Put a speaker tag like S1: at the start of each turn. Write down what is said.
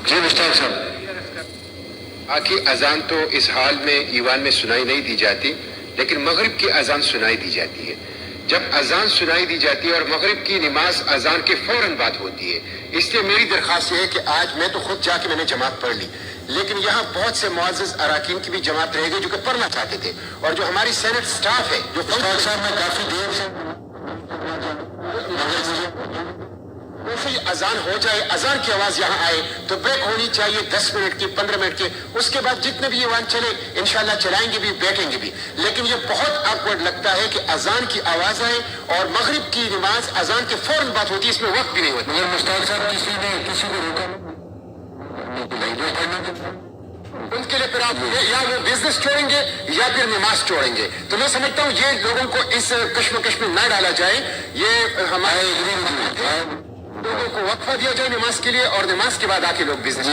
S1: جی مشتاق صاحب،
S2: آخری اذان تو اس حال میں ایوان میں سنائی نہیں دی جاتی، لیکن مغرب کی اذان سنائی دی جاتی ہے۔ جب اذان سنائی دی جاتی ہے اور مغرب کی نماز اذان کے فوراً بعد ہوتی ہے، اس لیے میری درخواست یہ ہے کہ آج میں تو خود جا کے میں نے جماعت پڑھ لی، لیکن یہاں بہت سے معزز اراکین کی بھی جماعت رہ گئی جو کہ پڑھنا چاہتے تھے، اور جو ہماری سینٹ سٹاف ہے جو
S1: مشتاق صاحب میں کافی دیر سے
S2: ویسے ہی اذان ہو جائے، اذان کی آواز یہاں آئے تو بریک ہونی چاہیے 10 منٹ کی، 15 منٹ کی، اس کے بعد جتنے بھی ایوان چلے انشاءاللہ چلائیں گے بھی، بیٹھیں گے بھی۔ لیکن یہ بہت آکورڈ لگتا ہے کہ اذان کی آواز آئے اور مغرب کی نماز اذان کے فوراً بعد ہوتی ہے، اس میں وقت بھی نہیں ہوتا۔
S1: مگر مشتاق صاحب کسی کو روکا
S2: ان کے لیے پھر آپ یا وہ بزنس چھوڑیں گے یا پھر نماز چھوڑیں گے، تو میں سمجھتا ہوں یہ لوگوں کو اس کشمکش میں نہ ڈالا جائے، یہ ہمارے لوگوں کو وقفہ دیا جائے نماز کے لیے، اور نماز کے بعد آ کے لوگ بزنس